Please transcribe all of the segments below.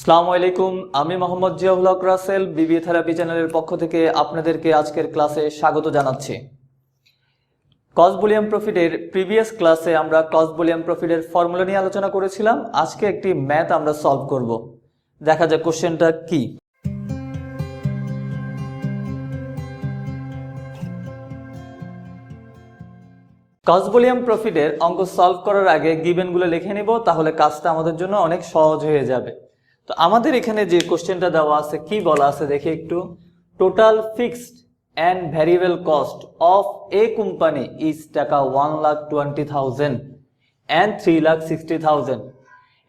আসসালামু আলাইকুম, আমি মোহাম্মদ জিয়াউল হক রাসেল বিবিএ থেরাপি চ্যানেলের পক্ষ থেকে আপনাদেরকে আজকের ক্লাসে স্বাগত জানাচ্ছি। কস ভলিউম প্রফিটের প্রিভিয়াস ক্লাসে আমরা কস ভলিউম প্রফিটের ফর্মুলা নিয়ে আলোচনা করেছিলাম। আজকে একটি ম্যাথ আমরা সলভ করব। দেখা যাক কোশ্চেনটা কি। কস ভলিউম প্রফিটের অঙ্ক সলভ করার আগে গিভেনগুলো লিখে নিব, তাহলে কাজটা আমাদের জন্য অনেক সহজ হয়ে যাবে। তো আমাদের এখানে যে কোশ্চেনটা দেওয়া আছে কি বলা আছে দেখি একটু। Total fixed and variable cost of a company is টাকা 1,20,000 অ্যান্ড 3,60,000।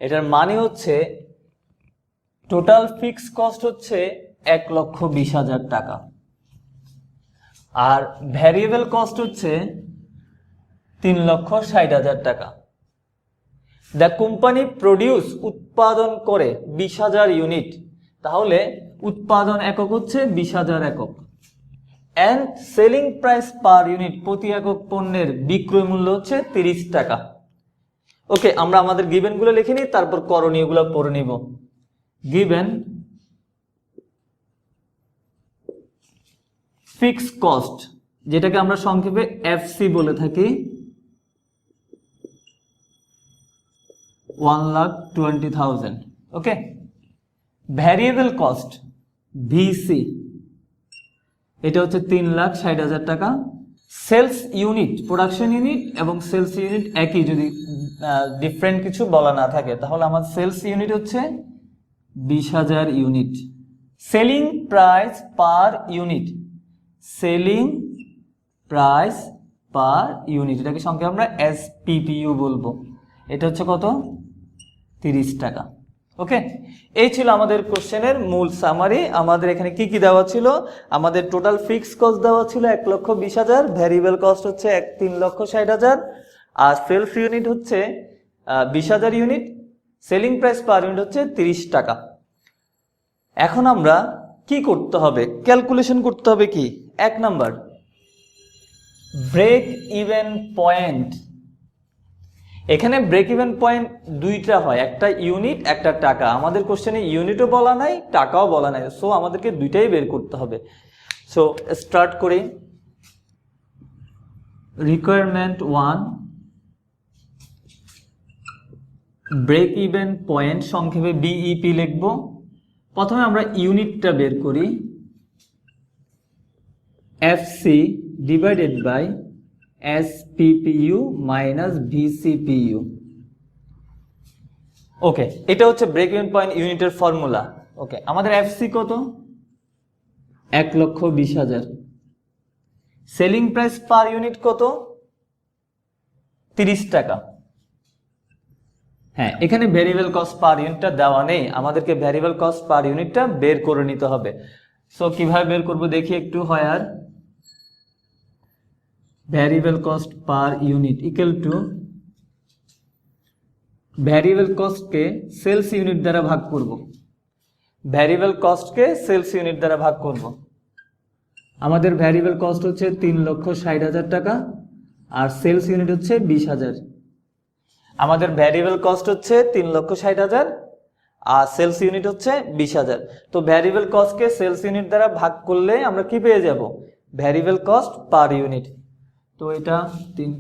এটার মানে হচ্ছে টোটাল ফিক্সড কস্ট হচ্ছে 1,20,000 টাকা আর ভ্যারিয়েবল কস্ট হচ্ছে 3,60,000 টাকা। দ্য কোম্পানি প্রডিউস উৎপাদন করে 20,000 ইউনিট, তাহলে উৎপাদন একক হচ্ছে 20,000 একক। And selling price per unit, প্রতি একক পণ্যের বিক্রয় মূল্য হচ্ছে 30 টাকা। ওকে, আমরা আমাদের গিভেনগুলো লিখে নিই, তারপর করণীয়গুলো পড়ে নিব। গিভেন ফিক্সড কস্ট, যেটাকে আমরা সংক্ষেপে এফসি বলে থাকি, 1,20,000। ওকে, ভ্যারিয়েবল কস্ট ভিসি, এটা হচ্ছে 3,60,000 টাকা। সেলস ইউনিট, প্রোডাকশন ইউনিট এবং সেলস ইউনিট একই, যদি ডিফারেন্ট কিছু বলা না থাকে, তাহলে আমার সেলস ইউনিট হচ্ছে 20,000 unit. Selling price per unit, selling price per unit, এটাকে সংক্ষেপে আমরা এসপিপিইউ বলবো। এটা হচ্ছে কত? 30 টাকা। ওকে, এই ছিল আমাদের কোশ্চেনের মূল সামারি। আমাদের এখানে কি কি দেওয়া ছিল? আমাদের টোটাল ফিক্সড কস্ট দেওয়া ছিল 1,20,000, ভ্যারিয়েবল কস্ট হচ্ছে 3,60,000, আর সেলস ইউনিট হচ্ছে 20,000 unit, selling price per unit হচ্ছে 30 টাকা। এখন আমরা কি করতে হবে? ক্যালকুলেশন করতে হবে কি? 1 নাম্বার, ব্রেক ইভেন পয়েন্ট। এখানে ব্রেক ইভেন পয়েন্ট দুইটা হয়, একটা ইউনিট একটা টাকা। আমাদের কোশ্চেনে ইউনিটও বলা নাই, টাকাও বলা নাই, সো আমাদেরকে দুইটাই বের করতে হবে। সো স্টার্ট করি। রিকোয়ারমেন্ট 1, ব্রেক ইভেন পয়েন্ট, সংক্ষেপে বিইপি লিখব। প্রথমে আমরা ইউনিটটা বের করি, এফসি ডিভাইডেড বাই এসপিপিইউ মাইনাস ভিসিপিইউ। ওকে, এটা হচ্ছে ব্রেক ইভেন পয়েন্ট ইউনিটের ফর্মুলা। ওকে, আমাদের এফসি কত? 1,20,000। সেলিং প্রাইস পার ইউনিট কত? 30 টাকা। হ্যাঁ, এখানে ভ্যারিয়েবল কস্ট পার ইউনিটটা দেওয়া নেই, আমাদেরকে ভ্যারিয়েবল কস্ট পার ইউনিটটা বের করে নিতে হবে। সো কিভাবে বের করব দেখি একটু। হয় আর variable cost per unit equal to variable কস্টকে সেলস ইউনিট দ্বারা ভাগ করব। ভ্যারিয়েবল কস্টকে সেলস ইউনিট দ্বারা ভাগ করব। আমাদের ভ্যারিয়েবল কস্ট হচ্ছে 3,60,000 টাকা আর সেলস ইউনিট হচ্ছে 20,000। আমাদের ভ্যারিয়েবল কস্ট হচ্ছে 3,60,000 আর সেলস ইউনিট হচ্ছে 20,000। তো ভ্যারিয়েবল কস্টকে সেলস ইউনিট দ্বারা ভাগ করলে আমরা কি পেয়ে যাব? Variable cost per unit. তো এটা 3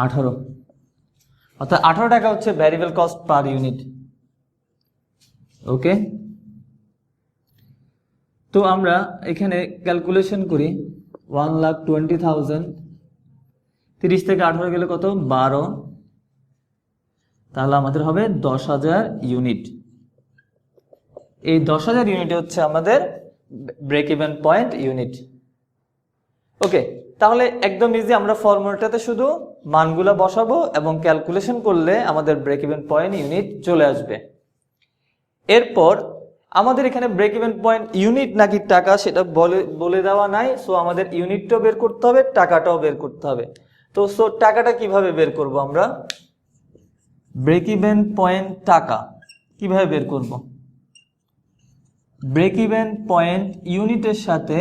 18, অর্থাৎ 18 টাকা হচ্ছে ভ্যারিয়েবল কস্ট পার ইউনিট। ওকে, তো আমরা এখানে ক্যালকুলেশন করি। 1,20,000, 30 থেকে 18 গেলে কত? 12, তাহলে আমাদের হবে 10,000 ইউনিট। এই 10,000 ইউনিট হচ্ছে আমাদের ব্রেক ইভেন পয়েন্ট ইউনিট। ওকে, তাহলে একদম ইজি, আমরা ফর্মুলাটাতে শুধু মানগুলো বসাবো এবং ক্যালকুলেশন করলে আমাদের ব্রেক ইভেন পয়েন্ট ইউনিট চলে আসবে। এরপর আমাদের এখানে ব্রেক ইভেন পয়েন্ট ইউনিট নাকি টাকা সেটা বলে দেওয়া নাই, সো আমাদের ইউনিটটাও বের করতে হবে, টাকাটাও বের করতে হবে। তো সো টাকাটা কিভাবে বের করব? আমরা ব্রেক ইভেন পয়েন্ট টাকা কিভাবে বের করব? ব্রেক ইভেন পয়েন্ট ইউনিটের সাথে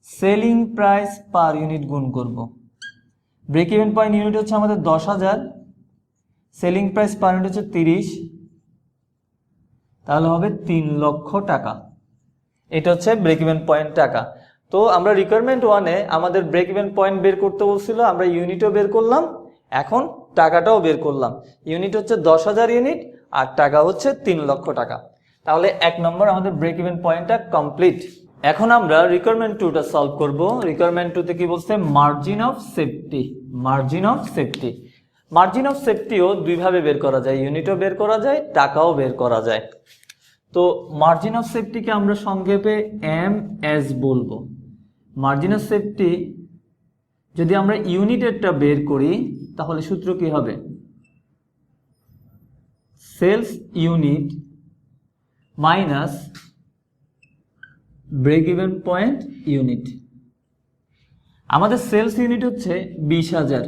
সেলিং প্রাইস পার ইউনিট গুণ করব। ব্রেক ইভেন পয়েন্ট ইউনিট হচ্ছে আমাদের 10,000, সেলিং প্রাইস পার ইউনিট হচ্ছে 30, তাহলে হবে 3 লক্ষ টাকা। এটা হচ্ছে ব্রেক ইভেন পয়েন্ট টাকা। তো আমরা রিকোয়ারমেন্ট 1-এ আমাদের ব্রেক ইভেন পয়েন্ট বের করতে বলছিল, আমরা ইউনিটও বের করলাম, এখন টাকাটাও বের করলাম। ইউনিট হচ্ছে 10,000 ইউনিট আর টাকা হচ্ছে 3 লক্ষ টাকা। তাহলে 1 নম্বর আমাদের ব্রেক ইভেন পয়েন্টটা কমপ্লিট। এখন আমরা রিকোয়ারমেন্ট 2টা সলভ করব। রিকোয়ারমেন্ট 2-তে কি বলছে? Margin of safety. Margin of safety, margin of সেফটিও দুইভাবে বের করা যায়, ইউনিটও বের করা যায়, টাকাও বের করা যায়। তো মার্জিন অফ সেফটিকে আমরা সংক্ষেপে MS বলবো। মার্জিন অফ সেফটি যদি আমরা ইউনিটেরটা বের করি তাহলে সূত্র কি হবে? Sales unit minus break even point unit. আমাদের সেলস ইউনিট হচ্ছে 20,000,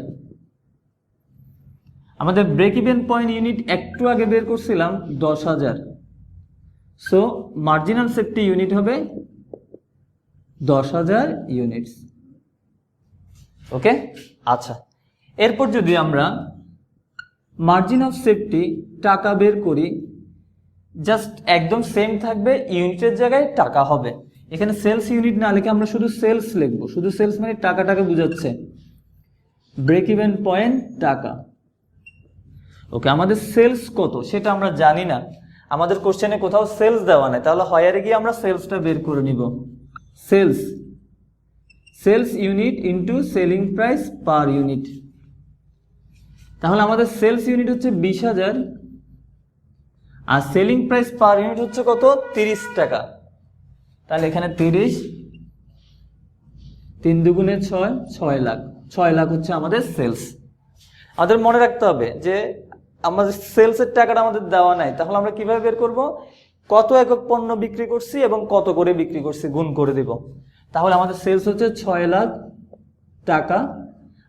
আমাদের ব্রেক ইভেন পয়েন্ট ইউনিট একটু আগে বের করছিলাম 10,000। সো মার্জিনাল সেফটি ইউনিট হবে 10,000 ইউনিটস। ওকে, আচ্ছা, এরপর যদি আমরা মার্জিন অফ সেফটি টাকা বের করি, জাস্ট একদম সেম থাকবে, ইউনিটের জায়গায় টাকা হবে। এখানে সেলস ইউনিট না লিখে আমরা শুধু সেলস লিখবো। শুধু সেলস মানে টাকাটাকে বোঝাচ্ছে। ব্রেক ইভেন পয়েন্ট টাকা। ওকে, আমাদের সেলস কত সেটা আমরা জানি না, আমাদের কোশ্চেনে কোথাও সেলস দেওয়া নেই, তাহলে হয়ারে গিয়ে আমরা সেলসটা বের করে নিব। Sales, sales unit into selling price per unit. তাহলে আমাদের সেলস ইউনিট হচ্ছে 20,000 আর সেলিং প্রাইস পার ইউনিট হচ্ছে কত? 30 টাকা। তাহলে এখানে 30, 3 দুগুণে 6, 6 লাখ। 6 লাখ হচ্ছে আমাদের সেলস। আমাদের মনে রাখতে হবে যে আমাদের সেলসের টাকাটা আমাদের দেওয়া নাই, তাহলে আমরা কিভাবে বের করব? কত একক পণ্য বিক্রি করছি এবং কত করে বিক্রি করছি গুণ করে দেব। তাহলে আমাদের সেলস হচ্ছে 6 লাখ টাকা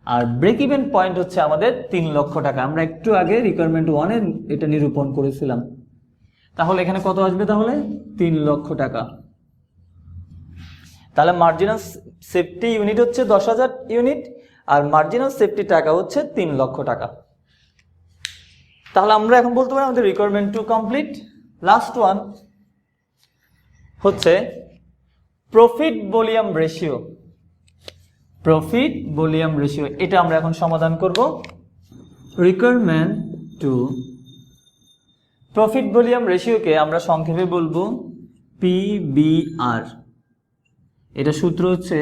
আর ব্রেক ইভেন পয়েন্ট হচ্ছে আমাদের 3 লক্ষ টাকা। আমরা একটু আগে রিকোয়ারমেন্ট 1-এ এটা নিরূপণ করেছিলাম। তাহলে এখানে কত আসবে? তাহলে 3 লক্ষ টাকা। তাহলে মার্জিনাল সেফটি ইউনিট হচ্ছে 10,000 ইউনিট আর মার্জিনাল সেফটি টাকা হচ্ছে 3 লক্ষ টাকা। তাহলে আমরা এখন বলতে পারি আমাদের রিকোয়ারমেন্ট 2 কমপ্লিট। লাস্ট ওয়ান হচ্ছে profit volume ratio. Profit volume ratio, এটা আমরা এখন সমাধান করব। রিকোয়ারমেন্ট 2 প্রফিট ভলিউম রেশিওকে আমরা সংক্ষেপে বলবো PVR। এটা সূত্র হচ্ছে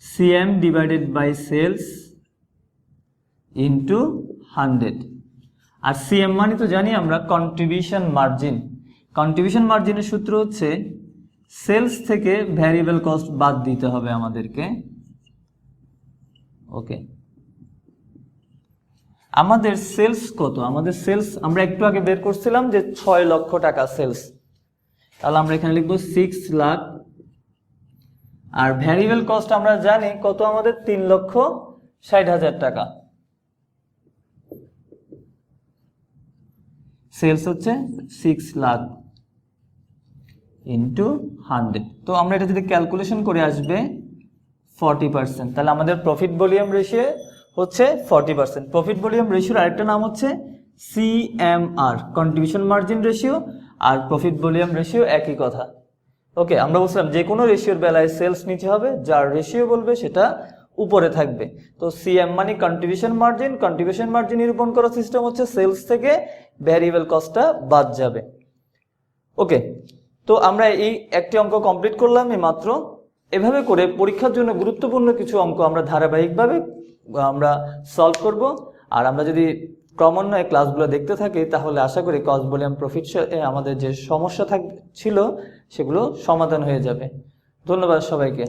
CM divided by sales into 100। আর CM মানে তো জানি আমরা কন্ট্রিবিউশন মার্জিন। কন্ট্রিবিউশন মার্জিনের সূত্র হচ্ছে সেলস থেকে ভ্যারিয়েবল কস্ট বাদ দিতে হবে আমাদেরকে। ওকে, আমাদের সেলস কত? আমাদের সেলস আমরা একটু আগে বের করছিলাম যে 6 লক্ষ টাকা সেলস। তাহলে আমরা এখানে লিখবো 6 লাখ আর ভ্যারিয়েবল কস্ট আমরা জানি কত? আমাদের 3,60,000 টাকা। সেলস হচ্ছে 6 লাখ ইন্টু 100। তো আমরা এটা যদি ক্যালকুলেশন করে আসবে 40%। তাহলে আমাদের প্রফিট ভলিউম রেশিও হচ্ছে 40%। প্রফিট ভলিউম রেশিওর আরেকটা নাম হচ্ছে CMR, কন্ট্রিবিউশন মার্জিন রেশিও আর প্রফিট ভলিউম রেশিও একই কথা। ওকে, আমরা বলছিলাম যে কোনো রেশিওর বেলায় সেলস নিচে হবে, যার রেশিও বলবে সেটা উপরে থাকবে। তো CM মানে কন্ট্রিবিউশন মার্জিন, কন্ট্রিবিউশন মার্জিন নিরূপণ করার সিস্টেম হচ্ছে সেলস থেকে ভ্যারিয়েবল কস্টটা বাদ যাবে। ওকে, তো আমরা এই একটি অঙ্ক কমপ্লিট করলাম এই মাত্র। এভাবে করে পরীক্ষার জন্য গুরুত্বপূর্ণ কিছু অঙ্ক আমরা ধারাবাহিকভাবে আমরা সলভ করব। আর আমরা যদি ক্রমান্বয়ে ক্লাসগুলো দেখতে থাকি তাহলে আশা করি কস্ট ভলিউম প্রফিট আমাদের যে সমস্যা ছিল সেগুলো সমাধান হয়ে যাবে। ধন্যবাদ সবাইকে।